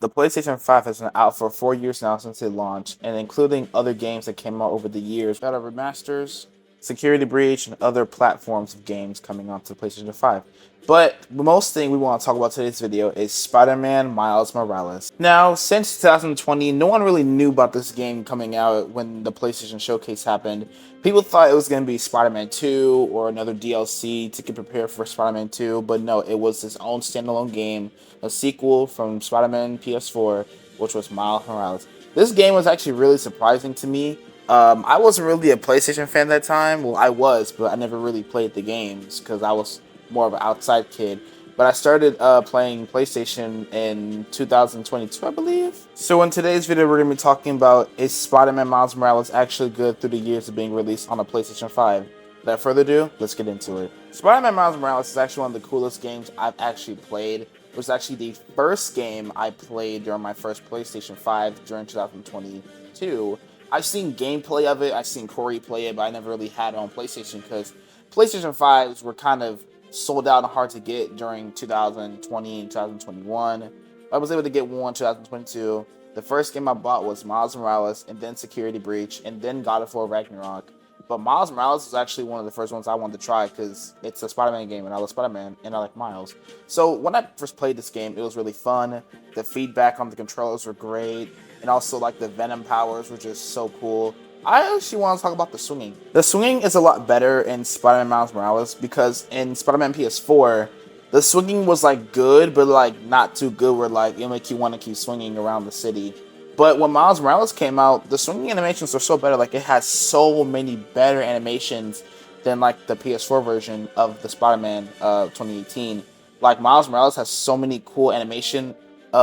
The PlayStation 5 has been out for 4 years now since it launched, and including other games that came out over the years, that are remasters, Security Breach, and other platforms of games coming onto the PlayStation 5. But the most thing we want to talk about today's video is Spider-Man Miles Morales. Now, since 2020, no one really knew about this game coming out when the PlayStation Showcase happened. People thought it was going to be Spider-Man 2 or another DLC to get prepared for Spider-Man 2, but no, it was its own standalone game, a sequel from Spider-Man PS4, which was Miles Morales. This game was actually really surprising to me. I wasn't really a PlayStation fan at that time. Well, I was, but I never really played the games because I was more of an outside kid. But I started playing PlayStation in 2022, I believe. So in today's video, we're going to be talking about, is Spider-Man Miles Morales actually good through the years of being released on a PlayStation 5? Without further ado, let's get into it. Spider-Man Miles Morales is actually one of the coolest games I've actually played. It was actually the first game I played during my first PlayStation 5 during 2022. I've seen gameplay of it, I've seen Corey play it, but I never really had it on PlayStation because PlayStation 5s were kind of sold out and hard to get during 2020 and 2021. I was able to get one in 2022. The first game I bought was Miles Morales, and then Security Breach, and then God of War Ragnarok. But Miles Morales is actually one of the first ones I wanted to try because it's a Spider-Man game, and I love Spider-Man, and I like Miles. So when I first played this game, it was really fun. The feedback on the controllers were great, and also like the Venom powers were just so cool. I actually want to talk about the swinging. The swinging is a lot better in Spider-Man Miles Morales because in Spider-Man PS4, the swinging was like good, but like not too good where like it make you want to keep swinging around the city. But when Miles Morales came out, the swinging animations were so better. Like it had so many better animations than like the PS4 version of the Spider-Man 2018. Like Miles Morales has so many cool animation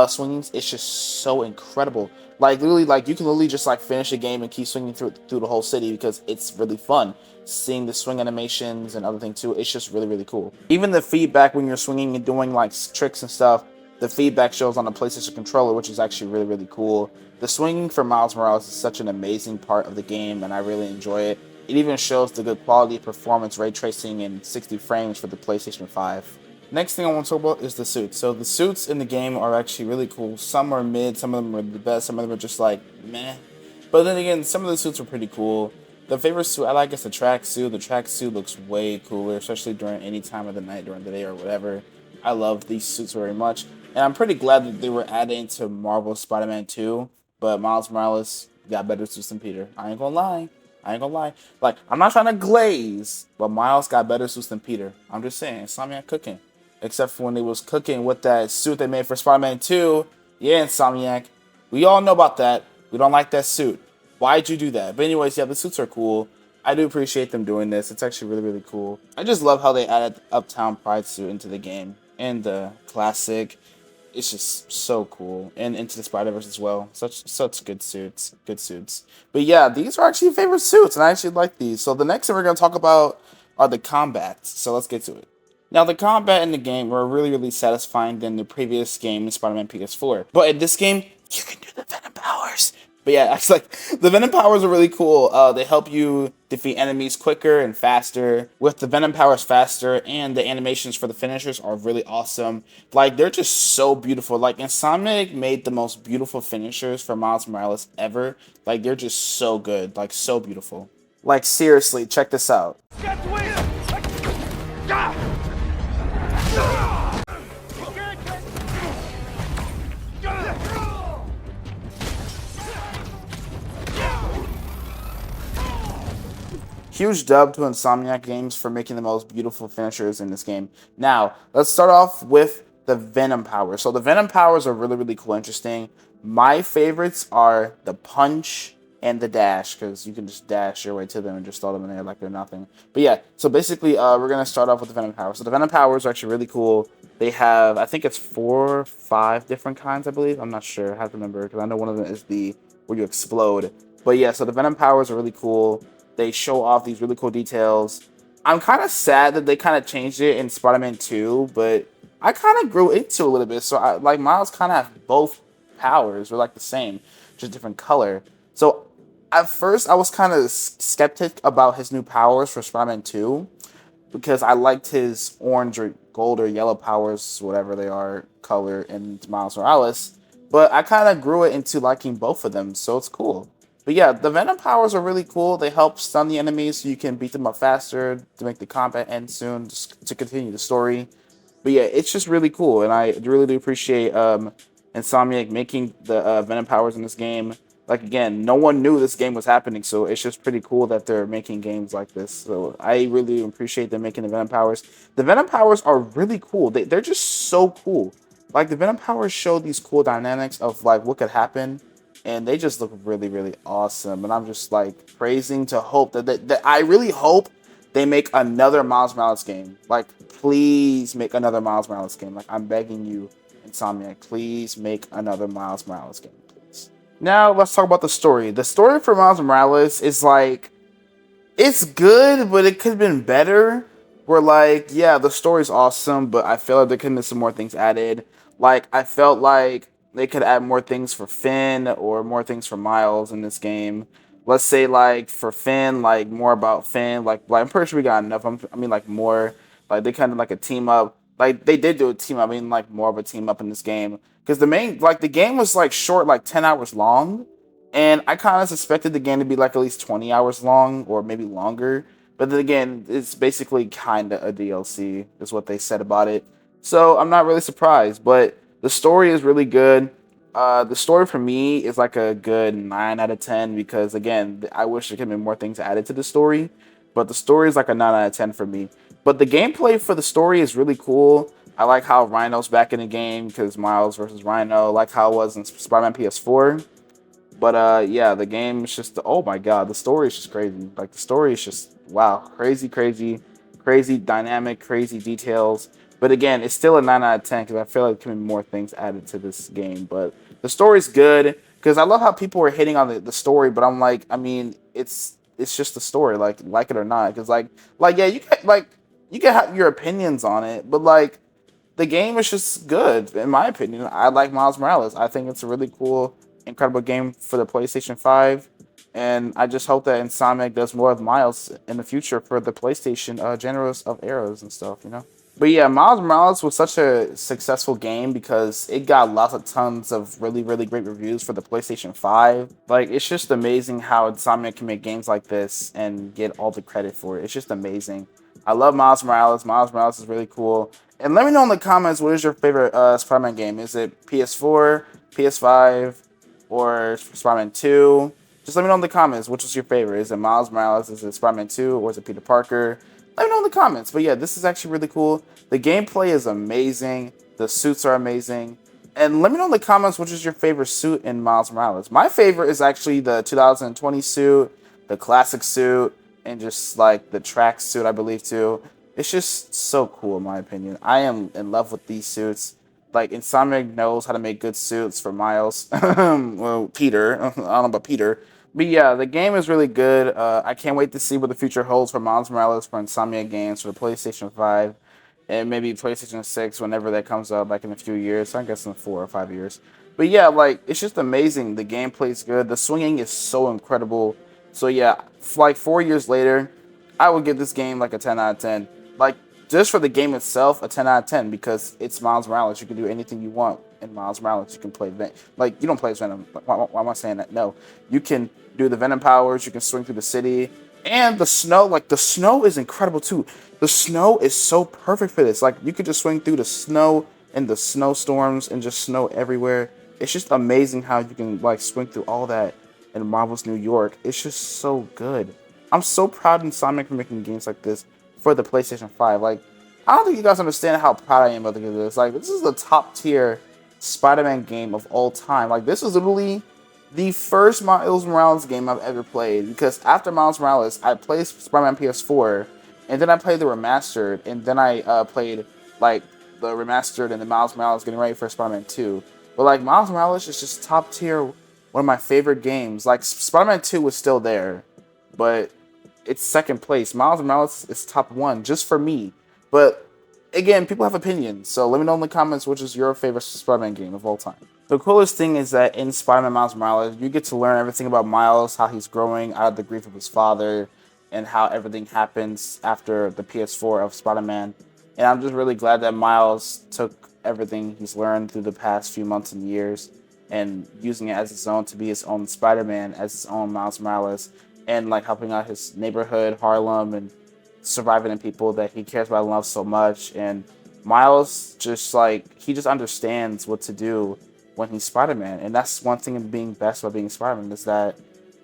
swingings. It's just so incredible. Like literally, like you can literally just like finish a game and keep swinging through the whole city because it's really fun. Seeing the swing animations and other things too, it's just really cool. Even the feedback when you're swinging and doing like tricks and stuff, the feedback shows on the PlayStation controller, which is actually really cool. The swinging for Miles Morales is such an amazing part of the game, and I really enjoy it. It even shows the good quality performance, ray tracing, in 60 frames for the PlayStation 5. Next thing I want to talk about is the suits. So the suits in the game are actually really cool. Some are mid, some of them are the best, some of them are just like meh. But then again, some of the suits are pretty cool. The favorite suit I like is the track suit. The track suit looks way cooler, especially during any time of the night, during the day or whatever. I love these suits very much. And I'm pretty glad that they were added into Marvel Spider-Man 2. But Miles Morales got better suits than Peter. I ain't gonna lie. I ain't gonna lie. Like, I'm not trying to glaze, but Miles got better suits than Peter. I'm just saying, Insomniac cooking. Except for when they was cooking with that suit they made for Spider-Man 2. Yeah, Insomniac. We all know about that. We don't like that suit. Why'd you do that? But anyways, yeah, the suits are cool. I do appreciate them doing this. It's actually really cool. I just love how they added the Uptown Pride suit into the game. And the classic. It's just so cool. And Into the Spider-Verse as well. Such good suits. Good suits. But yeah, these are actually favorite suits, and I actually like these. So the next thing we're going to talk about are the combats. So let's get to it. Now, the combat in the game were really satisfying than the previous game in Spider-Man PS4. But in this game, you can do the Venom powers. But yeah, actually, like, the Venom powers are really cool. They help you defeat enemies quicker and faster. With the Venom powers faster, and the animations for the finishers are really awesome. Like, they're just so beautiful. Like, Insomniac made the most beautiful finishers for Miles Morales ever. Like, they're just so good. Like, so beautiful. Like, seriously, check this out. Huge dub to Insomniac Games for making the most beautiful finishers in this game. Now, let's start off with the Venom powers. So the Venom powers are really cool, interesting. My favorites are the punch and the dash, because you can just dash your way to them and just throw them in there like they're nothing. But yeah, so basically, we're going to start off with the Venom powers. So the Venom powers are actually really cool. They have, I think it's 4 or 5 different kinds, I believe. I'm not sure. I have to remember, because I know one of them is the where you explode. But yeah, so the Venom powers are really cool. They show off these really cool details. I'm kind of sad that they kind of changed it in Spider-Man 2, but I kind of grew into it a little bit. So like Miles kind of have both powers. They're like the same, just different color. So at first I was kind of skeptic about his new powers for Spider-Man 2 because I liked his orange or gold or yellow powers, whatever they are, color in Miles Morales. but I kind of grew it into liking both of them, so it's cool. But yeah, the Venom powers are really cool. They help stun the enemies so you can beat them up faster to make the combat end soon, just to continue the story. But yeah, it's just really cool, and I really do appreciate Insomniac making the Venom powers in this game. Like again, no one knew this game was happening, so it's just pretty cool that they're making games like this. So I really appreciate them making the Venom powers. The Venom powers are really cool. They're just so cool. Like the Venom powers show these cool dynamics of like what could happen, and they just look really really awesome. And I'm just like praising to hope that I really hope they make another Miles Morales game. Like, please make another Miles Morales game. Like, I'm begging you, Insomniac, please make another Miles Morales game, please. Now, let's talk about the story. The story for Miles Morales is like, it's good, but it could have been better. Where like, yeah, the story's awesome, but I feel like there could have been some more things added. Like, I felt like they could add more things for Finn or more things for Miles in this game. Let's say like for Finn, like more about Finn. Like I'm pretty sure we got enough. I mean, like more. Like they kind of like a team up. Like they did do a team up. I mean, like more of a team up in this game because the game was like short, like 10 hours long, and I kind of suspected the game to be like at least 20 hours long or maybe longer. But then again, it's basically kind of a DLC, is what they said about it. So I'm not really surprised. But the story is really good. The story for me is like a good 9 out of 10 because again, I wish there could be more things added to the story. But the story is like a 9 out of 10 for me. But the gameplay for the story is really cool. I like how Rhino's back in the game because Miles versus Rhino. I like how it was in Spider-Man PS4. But yeah, the game is just oh my god, the story is just crazy. Like the story is just wow, crazy, crazy, crazy dynamic, crazy details. But again, it's still a 9 out of 10 because I feel like there can be more things added to this game. But the story's good because I love how people were hitting on the story. But I'm like, I mean, it's just the story, like it or not. Because like yeah, you can have your opinions on it, but like the game is just good, in my opinion. I like Miles Morales. I think it's a really cool, incredible game for the PlayStation 5. And I just hope that Insomniac does more of Miles in the future for the PlayStation genres of eras and stuff, you know? But yeah, Miles Morales was such a successful game because it got lots of tons of really, really great reviews for the PlayStation 5. Like, it's just amazing how Insomniac can make games like this and get all the credit for it. It's just amazing. I love Miles Morales. Miles Morales is really cool. And let me know in the comments what is your favorite Spider-Man game. Is it PS4, PS5, or Spider-Man 2? Just let me know in the comments which is your favorite. Is it Miles Morales? Is it Spider-Man 2? Or is it Peter Parker? Let me know in the comments. But yeah, this is actually really cool. The gameplay is amazing. The suits are amazing. And let me know in the comments which is your favorite suit in Miles Morales. My favorite is actually the 2020 suit, the classic suit, and just like the track suit, I believe too. It's just so cool in my opinion. I am in love with these suits. Like Insomniac knows how to make good suits for Miles. Well, Peter. I don't know about Peter. But yeah, the game is really good. I can't wait to see what the future holds for Miles Morales for Insomniac games for the PlayStation 5 and maybe PlayStation 6 whenever that comes out, like in a few years. I guess in 4 or 5 years. But yeah, like it's just amazing. The gameplay is good. The swinging is so incredible. So yeah, like 4 years later, I would give this game like a 10 out of 10. Like just for the game itself, a 10 out of 10 because it's Miles Morales. You can do anything you want in Miles Morales. You can play like you don't play as Venom. Why am I saying that? No, you can do the Venom powers. You can swing through the city and the snow. Like the snow is incredible too. The snow is so perfect for this. Like you could just swing through the snow and the snowstorms and just snow everywhere. It's just amazing how you can like swing through all that in Marvel's New York. It's just so good. I'm so proud of Insomniac for making games like this for the PlayStation 5. Like, I don't think you guys understand how proud I am of this. Like, this is the top tier Spider-Man game of all time. Like, this is literally the first Miles Morales game I've ever played. Because after Miles Morales, I played Spider-Man PS4, and then I played the remastered, and then I played, like, the remastered and the Miles Morales getting ready for Spider-Man 2. But, like, Miles Morales is just top tier, one of my favorite games. Like, Spider-Man 2 was still there, but it's second place. Miles Morales is top one, just for me. But again, people have opinions, so let me know in the comments which is your favorite Spider-Man game of all time. The coolest thing is that in Spider-Man Miles Morales, you get to learn everything about Miles, how he's growing out of the grief of his father, and how everything happens after the PS4 of Spider-Man. And I'm just really glad that Miles took everything he's learned through the past few months and years and using it as his own to be his own Spider-Man, as his own Miles Morales, and like helping out his neighborhood, Harlem, and surviving in people that he cares about and loves so much. And Miles just like he just understands what to do when he's Spider-Man, and that's one thing of being best about being Spider-Man is that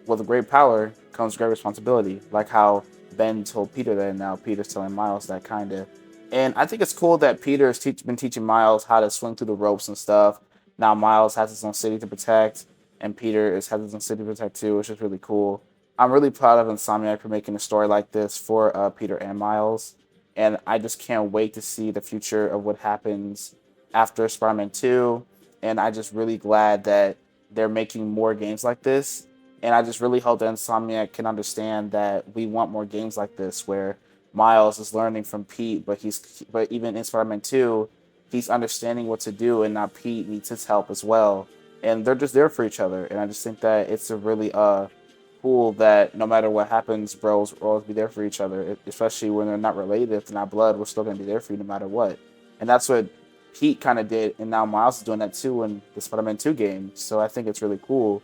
with great power comes great responsibility. Like how Ben told Peter that, and now Peter's telling Miles that kind of. And I think it's cool that Peter's been teaching Miles how to swing through the ropes and stuff. Now Miles has his own city to protect, and has his own city to protect too, which is really cool. I'm really proud of Insomniac for making a story like this for Peter and Miles, and I just can't wait to see the future of what happens after Spider-Man 2. And I just really glad that they're making more games like this, and I just really hope that Insomniac can understand that we want more games like this where Miles is learning from Pete, but even in Spider-Man 2, he's understanding what to do, and now Pete needs his help as well. And they're just there for each other. And I just think that it's a really cool that no matter what happens, bros will always be there for each other, especially when they're not related, if they're not blood, we're still gonna be there for you no matter what. And that's what Pete kind of did, and now Miles is doing that too in the Spider-Man 2 game. So I think it's really cool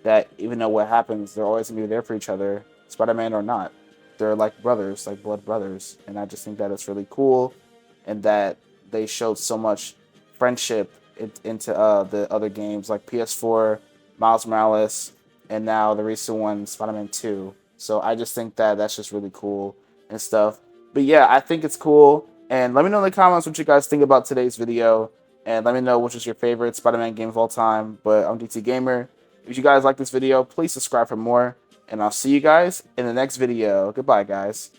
that even though what happens, they're always gonna be there for each other, Spider-Man or not. They're like brothers, like blood brothers, and I just think that it's really cool, and that they showed so much friendship into the other games like PS4, Miles Morales, and now the recent one, Spider-Man 2. So I just think that that's just really cool and stuff. But yeah, I think it's cool. And let me know in the comments what you guys think about today's video. And let me know which is your favorite Spider-Man game of all time. But I'm DT Gamer. If you guys like this video, please subscribe for more. And I'll see you guys in the next video. Goodbye, guys.